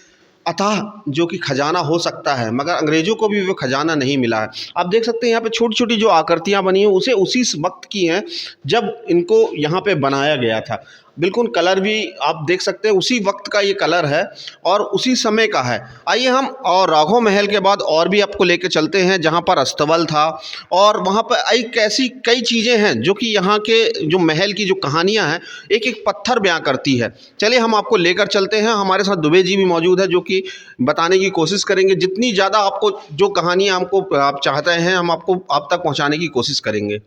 अथाह जो कि खजाना हो सकता है, मगर अंग्रेजों को भी वो खजाना नहीं मिला है। आप देख सकते हैं यहाँ पे छोटी छोटी जो आकृतियाँ बनी हैं उसे उसी वक्त की हैं जब इनको यहाँ पे बनाया गया था। बिल्कुल कलर भी आप देख सकते हैं उसी वक्त का ये कलर है और उसी समय का है। आइए हम और राघव महल के बाद और भी आपको लेके चलते हैं जहाँ पर अस्तबल था, और वहाँ पर एक ऐसी कई चीज़ें हैं जो कि यहाँ के जो महल की जो कहानियाँ हैं एक एक पत्थर बयां करती है। चलिए हम आपको लेकर चलते हैं। हमारे साथ दुबे जी भी मौजूद है जो कि बताने की कोशिश करेंगे, जितनी ज़्यादा आपको जो कहानियाँ हमको आप चाहते हैं हम आपको आप तक पहुँचाने की कोशिश करेंगे।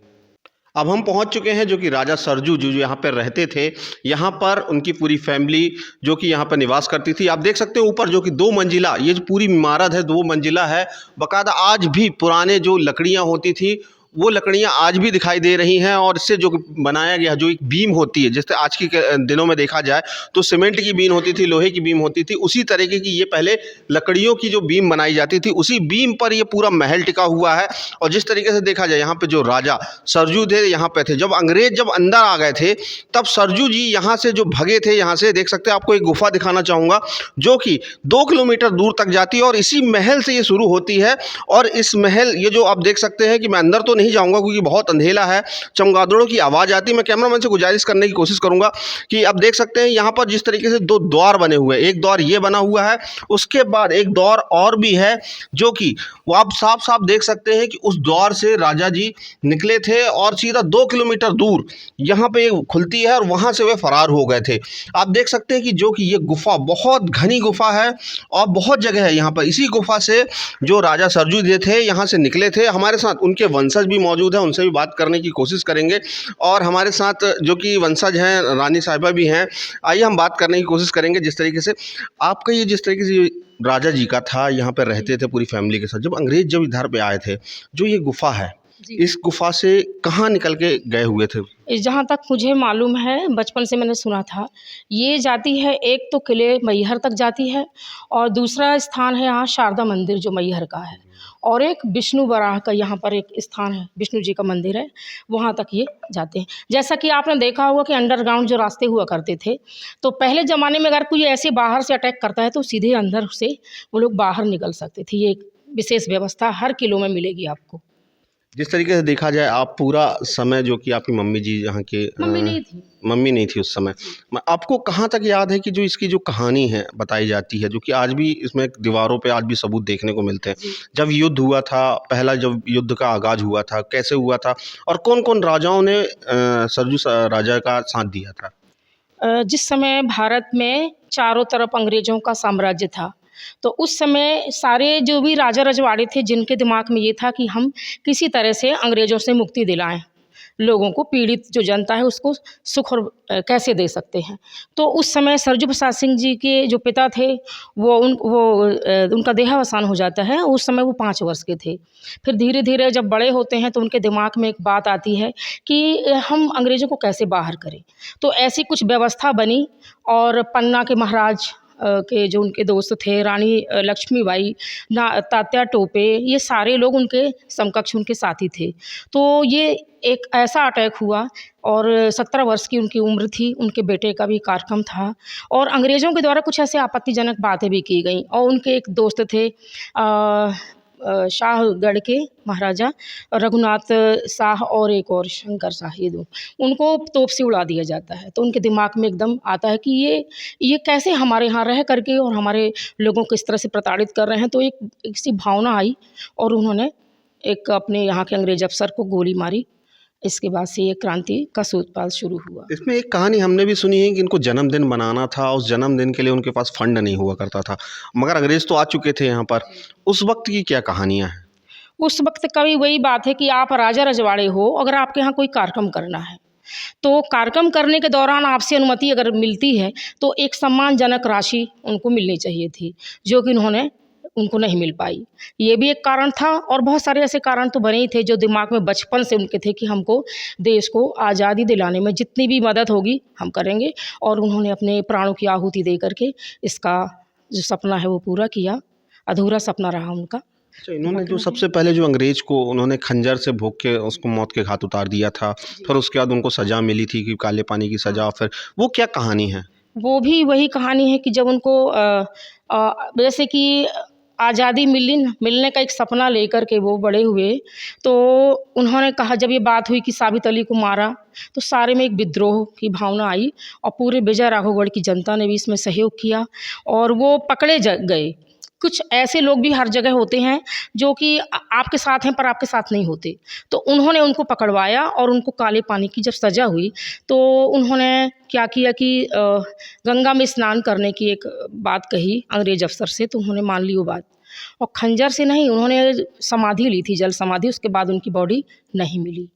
अब हम पहुंच चुके हैं जो कि राजा सरजू जो यहाँ पर रहते थे, यहाँ पर उनकी पूरी फैमिली जो कि यहाँ पर निवास करती थी। आप देख सकते हो ऊपर जो कि 2 मंजिला ये जो पूरी इमारत है 2 मंजिला है। बाकायदा आज भी पुराने जो लकड़ियाँ होती थी वो लकड़ियाँ आज भी दिखाई दे रही हैं, और इससे जो बनाया गया जो एक बीम होती है, जैसे आज के दिनों में देखा जाए तो सीमेंट की बीम होती थी, लोहे की बीम होती थी, उसी तरीके की ये पहले लकड़ियों की जो बीम बनाई जाती थी उसी बीम पर ये पूरा महल टिका हुआ है। और जिस तरीके से देखा जाए यहाँ पे जो राजा सरजू थे यहाँ पे थे, जब अंग्रेज जब अंदर आ गए थे तब सरजू जी यहाँ से जो भगे थे, यहाँ से देख सकते हैं। आपको एक गुफा दिखाना चाहूँगा जो कि 2 किलोमीटर दूर तक जाती है और इसी महल से ये शुरू होती है। और इस महल ये जो आप देख सकते हैं कि मैं अंदर तो नहीं जाऊंगा क्योंकि बहुत अंधेला है, चमगादड़ों की आवाज़ आती है। मैं कैमरामैन से गुजारिश करने की कोशिश करूंगा कि आप देख सकते हैं यहाँ पर जिस तरीके से 2 द्वार बने हुए हैं, एक द्वार ये बना हुआ है, उसके बाद एक द्वार और भी है जो कि वो आप साफ साफ देख सकते हैं कि उस द्वार से राजा जी निकले थे और सीधा 2 किलोमीटर दूर यहाँ पे खुलती है और वहाँ से वे फरार हो गए थे। आप देख सकते हैं कि जो कि ये गुफा बहुत घनी गुफा है और बहुत जगह है यहाँ पर। इसी गुफा से जो राजा सरजू जी थे यहाँ से निकले थे। हमारे साथ उनके वंशज भी मौजूद है, उनसे भी बात करने की कोशिश करेंगे, और हमारे साथ जो कि वंशज हैं रानी साहिबा भी हैं। आइए हम बात करने की कोशिश करेंगे। जिस तरीके से आपका ये जिस तरीके से राजा जी का था, यहाँ पर रहते थे पूरी फैमिली के साथ, जब अंग्रेज जब इधर पे आए थे, जो ये गुफा है इस गुफा से कहाँ निकल के गए हुए थे? जहाँ तक मुझे मालूम है, बचपन से मैंने सुना था, ये जाती है एक तो किले मैहर तक जाती है और दूसरा स्थान है यहाँ शारदा मंदिर जो मैहर का है, और एक विष्णु वराह का यहाँ पर एक स्थान है, विष्णु जी का मंदिर है, वहाँ तक ये जाते हैं। जैसा कि आपने देखा होगा कि अंडरग्राउंड जो रास्ते हुआ करते थे, तो पहले ज़माने में अगर कोई ऐसे बाहर से अटैक करता है तो सीधे अंदर से वो लोग बाहर निकल सकते थे। ये एक विशेष व्यवस्था हर किलो में मिलेगी आपको। जिस तरीके से देखा जाए, आप पूरा समय जो कि आपकी मम्मी जी यहाँ के मम्मी नहीं थी उस समय, आपको कहाँ तक याद है कि जो इसकी जो कहानी है बताई जाती है, जो कि आज भी इसमें दीवारों पे आज भी सबूत देखने को मिलते हैं। जब युद्ध हुआ था, पहला जब युद्ध का आगाज हुआ था, कैसे हुआ था और कौन कौन राजाओं ने सरजू राजा का साथ दिया था? जिस समय भारत में चारों तरफ अंग्रेज़ों का साम्राज्य था, तो उस समय सारे जो भी राजा रजवाड़े थे, जिनके दिमाग में ये था कि हम किसी तरह से अंग्रेज़ों से मुक्ति दिलाएं, लोगों को, पीड़ित जो जनता है उसको सुख और कैसे दे सकते हैं। तो उस समय सरजू प्रसाद सिंह जी के जो पिता थे उनका देहावसान हो जाता है। उस समय वो 5 वर्ष के थे। फिर धीरे धीरे जब बड़े होते हैं तो उनके दिमाग में एक बात आती है कि हम अंग्रेज़ों को कैसे बाहर करें। तो ऐसी कुछ व्यवस्था बनी और पन्ना के महाराज के जो उनके दोस्त थे, रानी लक्ष्मीबाई, तात्या टोपे, ये सारे लोग उनके समकक्ष, उनके साथी थे। तो ये एक ऐसा अटैक हुआ और 17 वर्ष की उनकी उम्र थी, उनके बेटे का भी कार्यक्रम था और अंग्रेज़ों के द्वारा कुछ ऐसे आपत्तिजनक बातें भी की गई। और उनके एक दोस्त थे शाहगढ़ के महाराजा रघुनाथ शाह और एक और शंकर शाह, ये दो, उनको तोप से उड़ा दिया जाता है। तो उनके दिमाग में एकदम आता है कि ये कैसे हमारे यहाँ रह करके और हमारे लोगों को इस तरह से प्रताड़ित कर रहे हैं। तो एक सी भावना आई और उन्होंने एक अपने यहाँ के अंग्रेज अफसर को गोली मारी। इसके बाद से ये क्रांति का सूत्रपात शुरू हुआ। इसमें एक कहानी हमने भी सुनी है कि इनको जन्मदिन मनाना था, उस जन्मदिन के लिए उनके पास फंड नहीं हुआ करता था, मगर अंग्रेज़ तो आ चुके थे यहाँ पर। उस वक्त की क्या कहानियाँ हैं? उस वक्त का भी वही बात है कि आप राजा रजवाड़े हो, अगर आपके यहाँ कोई कार्यक्रम करना है तो कार्यक्रम करने के दौरान आपसे अनुमति अगर मिलती है तो एक सम्मानजनक राशि उनको मिलनी चाहिए थी, जो कि उनको नहीं मिल पाई। ये भी एक कारण था और बहुत सारे ऐसे कारण तो बने ही थे जो दिमाग में बचपन से उनके थे कि हमको देश को आज़ादी दिलाने में जितनी भी मदद होगी हम करेंगे। और उन्होंने अपने प्राणों की आहुति दे करके इसका जो सपना है वो पूरा किया। अधूरा सपना रहा उनका। अच्छा, इन्होंने जो सबसे पहले जो अंग्रेज को उन्होंने खंजर से भोंक के उसको मौत के घाट उतार दिया था, फिर उसके बाद उनको सज़ा मिली थी कि काले पानी की सज़ा, फिर वो क्या कहानी है? वो भी वही कहानी है कि जब उनको जैसे कि आज़ादी मिलने का एक सपना लेकर के वो बड़े हुए, तो उन्होंने कहा, जब ये बात हुई कि साबित अली को मारा, तो सारे में एक विद्रोह की भावना आई और पूरे विजय राघवगढ़ की जनता ने भी इसमें सहयोग किया और वो पकड़े गए। कुछ ऐसे लोग भी हर जगह होते हैं जो कि आपके साथ हैं पर आपके साथ नहीं होते, तो उन्होंने उनको पकड़वाया और उनको काले पानी की जब सज़ा हुई तो उन्होंने क्या किया कि गंगा में स्नान करने की एक बात कही अंग्रेज अफसर से, तो उन्होंने मान ली वो बात और खंजर से नहीं, उन्होंने समाधि ली थी, जल समाधि। उसके बाद उनकी बॉडी नहीं मिली।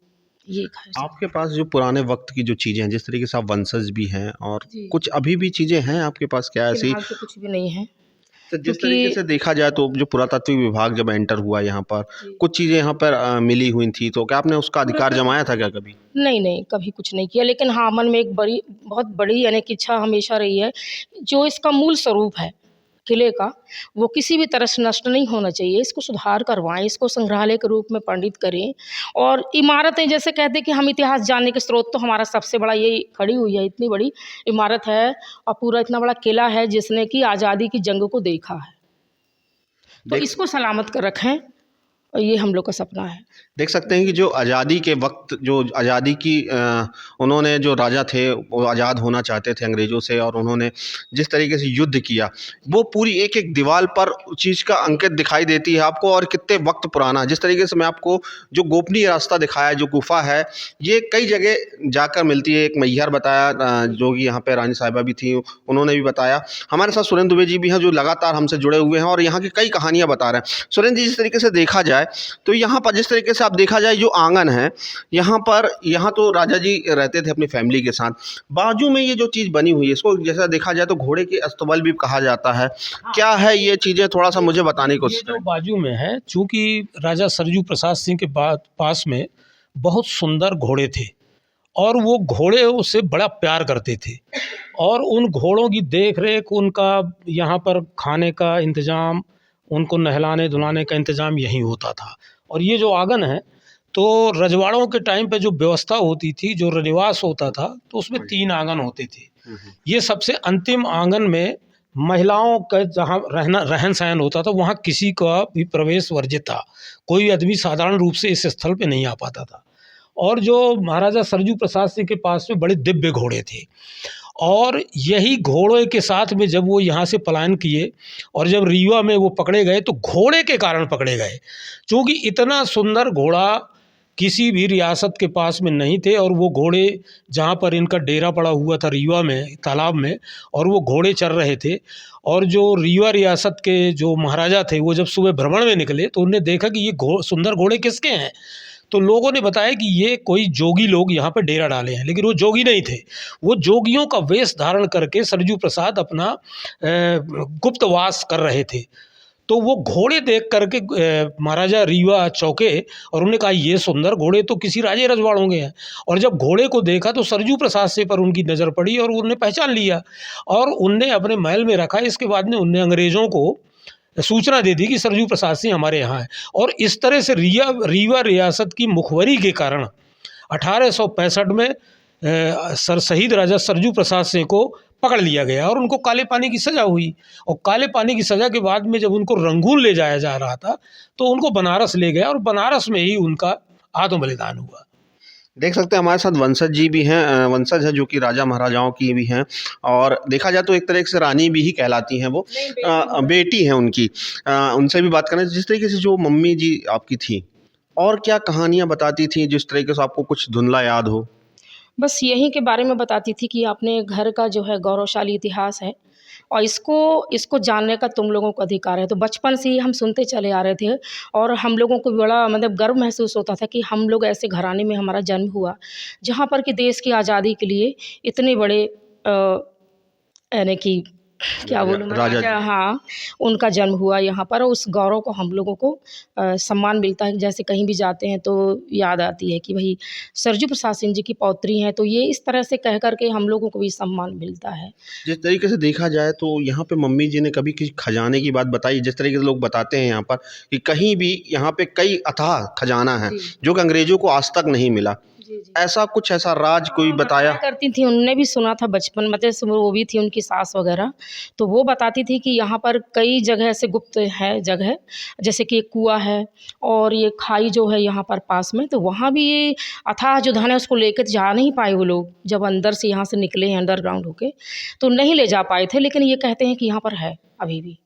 ये आपके पास जो पुराने वक्त की जो चीज़ें हैं, जिस तरीके से आप वंशज भी हैं और कुछ अभी भी चीज़ें हैं आपके पास, क्या ऐसी? तो कुछ भी नहीं है। तो जिस तरीके से देखा जाए तो जो पुरातत्व विभाग जब एंटर हुआ यहाँ पर, कुछ चीज़ें यहाँ पर मिली हुई थी, तो क्या आपने उसका अधिकार जमाया था क्या कभी? नहीं, कभी कुछ नहीं किया। लेकिन हाँ, मन में एक बहुत बड़ी यानी कि इच्छा हमेशा रही है, जो इसका मूल स्वरूप है किले का, वो किसी भी तरह से नष्ट नहीं होना चाहिए। इसको सुधार करवाएं, इसको संग्रहालय के रूप में पंडित करें। और इमारतें, जैसे कहते हैं कि हम इतिहास जानने के स्रोत, तो हमारा सबसे बड़ा यही खड़ी हुई है, इतनी बड़ी इमारत है और पूरा इतना बड़ा किला है जिसने कि आज़ादी की जंग को देखा है। तो इसको सलामत कर रखें, ये हम लोग का सपना है। देख सकते हैं कि जो आज़ादी के वक्त, जो आज़ादी की उन्होंने जो राजा थे वो आज़ाद होना चाहते थे अंग्रेज़ों से, और उन्होंने जिस तरीके से युद्ध किया, वो पूरी एक एक दीवार पर चीज़ का अंकित दिखाई देती है आपको, और कितने वक्त पुराना। जिस तरीके से मैं आपको जो गोपनीय रास्ता दिखाया, जो गुफा है, ये कई जगह जाकर मिलती है। एक मैहर बताया, जो कि यहाँ पे रानी साहिबा भी थी, उन्होंने भी बताया। हमारे साथ सुरेंद्र दुबे जी भी हैं, जो लगातार हमसे जुड़े हुए हैं और यहाँ की कई कहानियाँ बता रहे हैं। सुरेंद्र जी, जिस तरीके से देखा जाए तो यहाँ पर जिस तरीके से आप देखा जाए, जो आंगन है यहाँ पर, यहाँ तो राजा जी रहते थे अपनी फैमिली के साथ। बाजू में ये जो चीज़ बनी हुई है, इसको जैसा देखा जाए तो घोड़े के अस्तबल भी कहा जाता है। क्या है ये चीज़ें, थोड़ा सा मुझे बताने की कोशिश करें। जो बाजू में है, चूँकि राजा सरजू प्रसाद सिंह के पास में बहुत सुंदर घोड़े थे और वो घोड़े उससे बड़ा प्यार करते थे, और उन घोड़ों की देख रेख, उनका यहाँ पर खाने का इंतज़ाम उनको नहलाने धुलाने का इंतज़ाम यहीं होता था। और ये जो आंगन है तो रजवाड़ों के टाइम पे जो व्यवस्था होती थी, जो रनिवास होता था, तो उसमें 3 आंगन होते थे। ये सबसे अंतिम आंगन में महिलाओं का जहाँ रहन सहन होता था, वहाँ किसी का भी प्रवेश वर्जित था। कोई आदमी साधारण रूप से इस स्थल पे नहीं आ पाता था। और जो महाराजा सरजू प्रसाद सिंह के पास में बड़े दिव्य घोड़े थे, और यही घोड़े के साथ में जब वो यहाँ से पलायन किए और जब रीवा में वो पकड़े गए तो घोड़े के कारण पकड़े गए, क्योंकि इतना सुंदर घोड़ा किसी भी रियासत के पास में नहीं थे। और वो घोड़े जहाँ पर इनका डेरा पड़ा हुआ था रीवा में तालाब में, और वो घोड़े चर रहे थे। और जो रीवा रियासत के जो महाराजा थे वो जब सुबह भ्रमण में निकले तो उन्हें देखा कि ये सुंदर घोड़े किसके हैं। तो लोगों ने बताया कि ये कोई जोगी लोग यहाँ पे डेरा डाले हैं, लेकिन वो जोगी नहीं थे। वो जोगियों का वेश धारण करके सरजू प्रसाद अपना गुप्तवास कर रहे थे। तो वो घोड़े देख करके महाराजा रीवा चौके और उन्होंने कहा ये सुंदर घोड़े तो किसी राजे रजवाड़ों के हैं। और जब घोड़े को देखा तो सरजू प्रसाद से पर उनकी नज़र पड़ी और उन्हें पहचान लिया और उनने अपने महल में रखा। इसके बाद में उनने अंग्रेज़ों को सूचना दे दी कि सरजू प्रसाद सिंह हमारे यहाँ है। और इस तरह से रीवा रियासत की मुखबरी के कारण 1865 में शहीद राजा सरजू प्रसाद सिंह को पकड़ लिया गया और उनको काले पानी की सज़ा हुई। और काले पानी की सज़ा के बाद में जब उनको रंगून ले जाया जा रहा था तो उनको बनारस ले गया और बनारस में ही उनका आत्म बलिदान हुआ। देख सकते हैं हमारे साथ वंशज जी भी हैं, वंशज है जो कि राजा महाराजाओं की भी हैं, और देखा जाए तो एक तरह से रानी भी ही कहलाती हैं वो, बेटी हैं उनकी। उनसे भी बात करें जिस तरीके से जो मम्मी जी आपकी थी, और क्या कहानियाँ बताती थी जिस तरीके से आपको कुछ धुंधला याद हो? बस यहीं के बारे में बताती थी कि अपने घर का जो है गौरवशाली इतिहास है और इसको जानने का तुम लोगों को अधिकार है। तो बचपन से ही हम सुनते चले आ रहे थे और हम लोगों को बड़ा मतलब गर्व महसूस होता था कि हम लोग ऐसे घराने में हमारा जन्म हुआ जहाँ पर कि देश की आज़ादी के लिए इतने बड़े यानी कि क्या बोलूँ राजा, हाँ, उनका जन्म हुआ यहाँ पर। उस गौरव को हम लोगों को सम्मान मिलता है। जैसे कहीं भी जाते हैं तो याद आती है कि भाई सरजू प्रसाद सिंह जी की पौत्री हैं, तो ये इस तरह से कह कर के हम लोगों को भी सम्मान मिलता है। जिस तरीके से देखा जाए तो यहाँ पे मम्मी जी ने कभी किसी खजाने की बात बताई, जिस तरीके से लोग बताते हैं यहाँ पर कि कहीं भी यहाँ पे कई अथाह खजाना है जो कि अंग्रेजों को आज तक नहीं मिला, ऐसा कुछ ऐसा राज कोई बताया करती थी। उनने भी सुना था बचपन में, जैसे वो भी थी उनकी सास वगैरह, तो वो बताती थी कि यहाँ पर कई जगह ऐसे गुप्त है जगह, जैसे कि एक कुआं है और ये खाई जो है यहाँ पर पास में, तो वहाँ भी ये अथाह जो धन है उसको लेकर जा नहीं पाए वो लोग। जब अंदर से यहाँ से निकले हैं अंडरग्राउंड होके तो नहीं ले जा पाए थे, लेकिन ये कहते हैं कि यहाँ पर है अभी भी।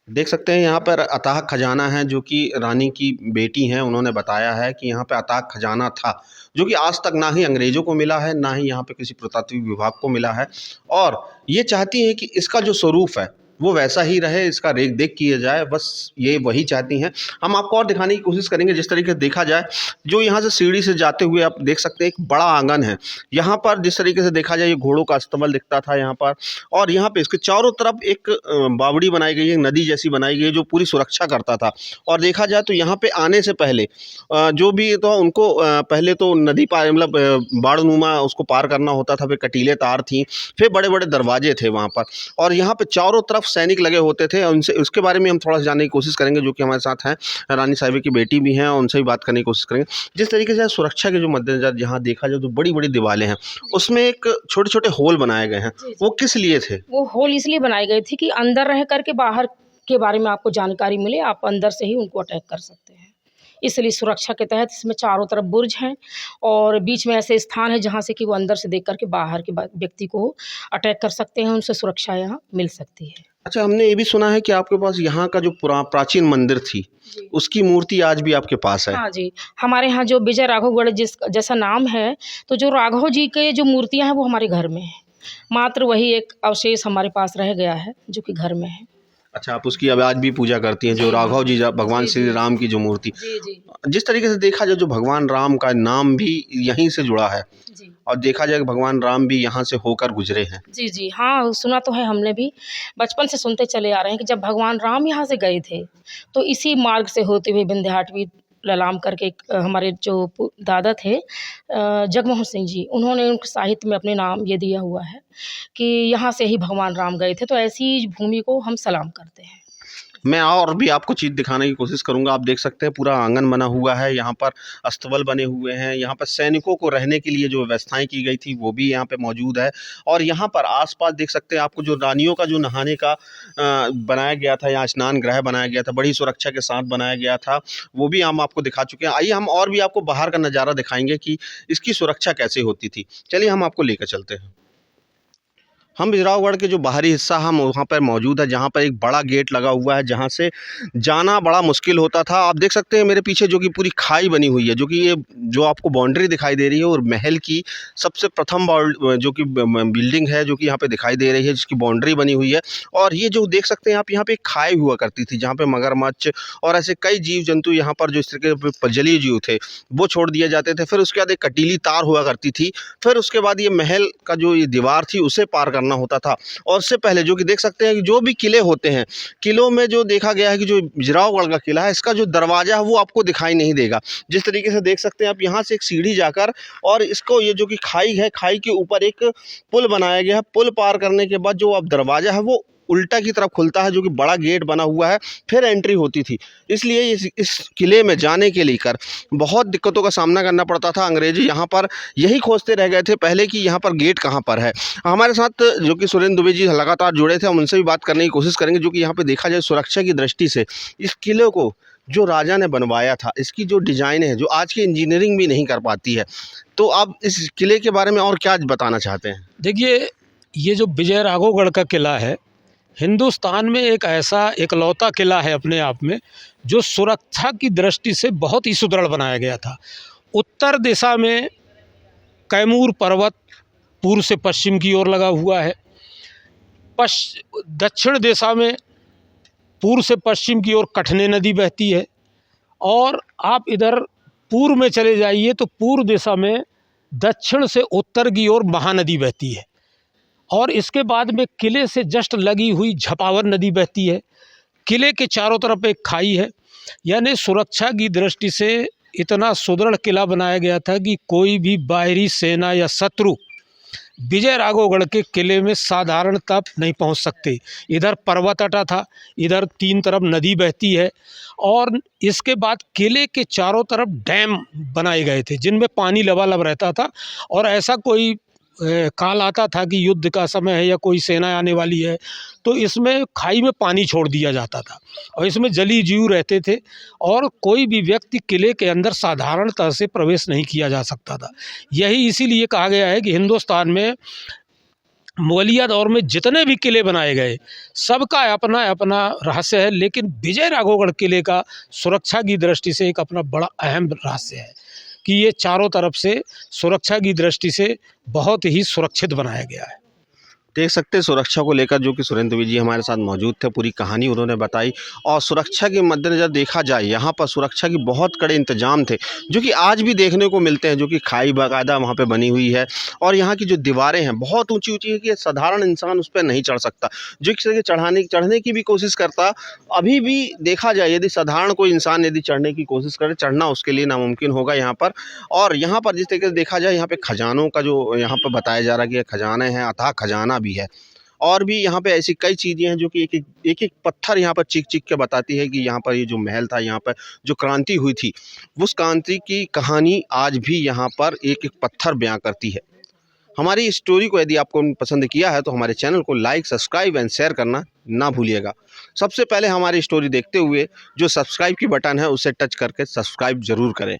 देख सकते हैं यहाँ पर अथाह खजाना है जो कि रानी की बेटी हैं, उन्होंने बताया है कि यहाँ पे अथाह खजाना था जो कि आज तक ना ही अंग्रेज़ों को मिला है ना ही यहाँ पे किसी पुरातत्व विभाग को मिला है। और ये चाहती हैं कि इसका जो स्वरूप है वो वैसा ही रहे, इसका रेख देख किया जाए, बस ये वही चाहती हैं। हम आपको और दिखाने की कोशिश करेंगे। जिस तरीके से देखा जाए, जो यहाँ से सीढ़ी से जाते हुए आप देख सकते हैं एक बड़ा आंगन है। यहाँ पर जिस तरीके से देखा जाए ये घोड़ों का अस्तबल दिखता था यहाँ पर, और यहाँ पे इसके चारों तरफ एक बावड़ी बनाई गई है, नदी जैसी बनाई गई है जो पूरी सुरक्षा करता था। और देखा जाए तो यहाँ पे आने से पहले जो भी तो उनको पहले तो नदी पार मतलब बाढ़नुमा उसको पार करना होता था, फिर कटीले तार थी, फिर बड़े बड़े दरवाजे थे वहाँ पर, और यहाँ पे चारों तरफ सैनिक लगे होते थे। उनसे उसके बारे में हम थोड़ा सा जानने की कोशिश करेंगे, जो कि हमारे साथ हैं, रानी साहिबा की बेटी भी हैं, और उनसे भी बात करने की कोशिश करेंगे। जिस तरीके से सुरक्षा के जो मद्देनजर जहाँ देखा जाए तो बड़ी बड़ी दीवारें हैं, उसमें एक छोटे छोटे होल बनाए गए हैं, वो किस लिए थे? वो होल इसलिए बनाए गए थे कि अंदर रह करके बाहर के बारे में आपको जानकारी मिले, आप अंदर से ही उनको अटैक कर सकते हैं। इसलिए सुरक्षा के तहत इसमें चारों तरफ बुर्ज हैं और बीच में ऐसे स्थान है जहाँ से कि वो अंदर से देख करके बाहर के व्यक्ति को अटैक कर सकते हैं, उनसे सुरक्षा यहाँ मिल सकती है। अच्छा, हमने ये भी सुना है कि आपके पास यहाँ का जो प्राचीन मंदिर थी उसकी मूर्ति आज भी आपके पास है? हाँ जी, हमारे यहाँ जो विजय राघवगढ़ जैसा नाम है, तो जो राघव जी के जो मूर्तियाँ हैं वो हमारे घर में है। मात्र वही एक अवशेष हमारे पास रह गया है जो कि घर में है। अच्छा, आप उसकी अब आज भी पूजा करती हैं, जो राघव जी भगवान श्री राम की जो मूर्ति। जिस तरीके से देखा जाए जो भगवान राम का नाम भी यहीं से जुड़ा है, और देखा जाए भगवान राम भी यहाँ से होकर गुजरे हैं। जी जी हाँ, सुना तो है, हमने भी बचपन से सुनते चले आ रहे हैं कि जब भगवान राम यहाँ से गए थे तो इसी मार्ग से होते हुए विंध्याटवी ललाम करके हमारे जो दादा थे जगमोहन सिंह जी, उन्होंने उनके साहित्य में अपने नाम ये दिया हुआ है कि यहाँ से ही भगवान राम गए थे। तो ऐसी भूमि को हम सलाम करते हैं। मैं और भी आपको चीज़ दिखाने की कोशिश करूंगा। आप देख सकते हैं पूरा आंगन बना हुआ है, यहाँ पर अस्तबल बने हुए हैं, यहाँ पर सैनिकों को रहने के लिए जो व्यवस्थाएं की गई थी वो भी यहाँ पे मौजूद है। और यहाँ पर आसपास देख सकते हैं आपको जो रानियों का जो नहाने का बनाया गया था, यहाँ स्नान गृह बनाया गया था, बड़ी सुरक्षा के साथ बनाया गया था, वो भी हम आपको दिखा चुके हैं। आइए हम और भी आपको बाहर का नज़ारा दिखाएंगे कि इसकी सुरक्षा कैसे होती थी। चलिए हम आपको लेकर चलते हैं। हम बिजरावगढ़ के जो बाहरी हिस्सा हम वहाँ पर मौजूद है, जहाँ पर एक बड़ा गेट लगा हुआ है, जहाँ से जाना बड़ा मुश्किल होता था। आप देख सकते हैं मेरे पीछे जो कि पूरी खाई बनी हुई है, जो कि ये जो आपको बाउंड्री दिखाई दे रही है और महल की सबसे प्रथम जो कि बिल्डिंग है जो कि यहाँ पे दिखाई दे रही है, जिसकी बाउंड्री बनी हुई है। और ये जो देख सकते हैं आप, यहाँ पे एक खाई हुआ करती थी जहाँ पे मगरमच्छ और ऐसे कई जीव जंतु यहाँ पर जो इस तरीके के जलीय जीव थे वो छोड़ दिए जाते थे। फिर उसके बाद एक कटीली तार हुआ करती थी। फिर उसके बाद ये महल का जो ये दीवार थी उसे पार करना होता था। और उससे पहले जो कि देख सकते हैं कि जो भी किले होते हैं, किलों में जो देखा गया है कि जो बिजरावगढ़ का किला है, इसका जो दरवाज़ा है वो आपको दिखाई नहीं देगा। जिस तरीके से देख सकते हैं आप, यहाँ से एक सीढ़ी जाकर और इसको ये जो कि खाई है, खाई के ऊपर एक पुल बनाया गया है। पुल पार करने के बाद जो अब दरवाज़ा है वो उल्टा की तरफ खुलता है, जो कि बड़ा गेट बना हुआ है, फिर एंट्री होती थी। इसलिए इस किले में जाने के लेकर बहुत दिक्कतों का सामना करना पड़ता था। अंग्रेजी यहाँ पर यही खोजते रह गए थे पहले कि यहाँ पर गेट कहाँ पर है। हमारे साथ जो कि सुरेंद्र दुबे जी लगातार जुड़े थे, हम उनसे भी बात करने की कोशिश करेंगे। जो कि यहाँ पे देखा जाए सुरक्षा की दृष्टि से इस किले को जो राजा ने बनवाया था, इसकी जो डिज़ाइन है, जो आज की इंजीनियरिंग भी नहीं कर पाती है, तो आप इस किले के बारे में और क्या बताना चाहते हैं? देखिए, ये जो विजय राघवगढ़ का किला है, हिंदुस्तान में एक ऐसा इकलौता किला है अपने आप में जो सुरक्षा की दृष्टि से बहुत ही सुदृढ़ बनाया गया था। उत्तर दिशा में कैमूर पर्वत पूर्व से पश्चिम की ओर लगा हुआ है। दक्षिण दिशा में पूर्व से पश्चिम की ओर कठने नदी बहती है। और आप इधर पूर्व में चले जाइए तो पूर्व दिशा में दक्षिण से उत्तर की ओर महानदी बहती है। और इसके बाद में किले से जस्ट लगी हुई झपावर नदी बहती है। किले के चारों तरफ एक खाई है। यानी सुरक्षा की दृष्टि से इतना सुदृढ़ किला बनाया गया था कि कोई भी बाहरी सेना या शत्रु विजय राघवगढ़ के किले में साधारणतः नहीं पहुंच सकते। इधर पर्वत अटा था, इधर तीन तरफ नदी बहती है। और इसके बाद किले के चारों तरफ डैम बनाए गए थे जिनमें पानी लबालब रहता था। और ऐसा कोई काल आता था कि युद्ध का समय है या कोई सेना आने वाली है, तो इसमें खाई में पानी छोड़ दिया जाता था और इसमें जलीय जीव रहते थे। और कोई भी व्यक्ति किले के अंदर साधारणतः से प्रवेश नहीं किया जा सकता था। यही इसीलिए कहा गया है कि हिंदुस्तान में मुगलिया दौर में जितने भी किले बनाए गए सबका अपना अपना रहस्य है, लेकिन विजय राघवगढ़ किले का सुरक्षा की दृष्टि से एक अपना बड़ा अहम रहस्य है कि ये चारों तरफ से सुरक्षा की दृष्टि से बहुत ही सुरक्षित बनाया गया है। देख सकते हैं सुरक्षा को लेकर जो कि सुरेंद्र दुबे जी हमारे साथ मौजूद थे, पूरी कहानी उन्होंने बताई। और सुरक्षा के मद्देनज़र देखा जाए, यहाँ पर सुरक्षा की बहुत कड़े इंतजाम थे जो कि आज भी देखने को मिलते हैं। जो कि खाई बाकायदा वहाँ पे बनी हुई है और यहाँ की जो दीवारें हैं बहुत ऊंची ऊंची है कि साधारण इंसान उस पर नहीं चढ़ सकता। जो कि चढ़ने की भी कोशिश करता, अभी भी देखा जाए यदि साधारण कोई इंसान यदि चढ़ने की कोशिश करे, चढ़ना उसके लिए नामुमकिन होगा यहाँ पर। और यहाँ पर जिस तरीके से देखा जाए, यहाँ पे खजानों का जो यहाँ पर बताया जा रहा है कि खजाने हैं, अथाह खजाना भी है। और भी यहाँ पे ऐसी कई चीज़ें हैं जो कि एक एक पत्थर यहाँ पर चीख चीख के बताती है कि यहाँ पर ये जो महल था, यहाँ पर जो क्रांति हुई थी, उस क्रांति की कहानी आज भी यहाँ पर एक एक पत्थर बयां करती है। हमारी इस स्टोरी को यदि आपको पसंद किया है तो हमारे चैनल को लाइक, सब्सक्राइब एंड शेयर करना ना भूलिएगा। सबसे पहले हमारी स्टोरी देखते हुए जो सब्सक्राइब की बटन है उसे टच करके सब्सक्राइब ज़रूर करें।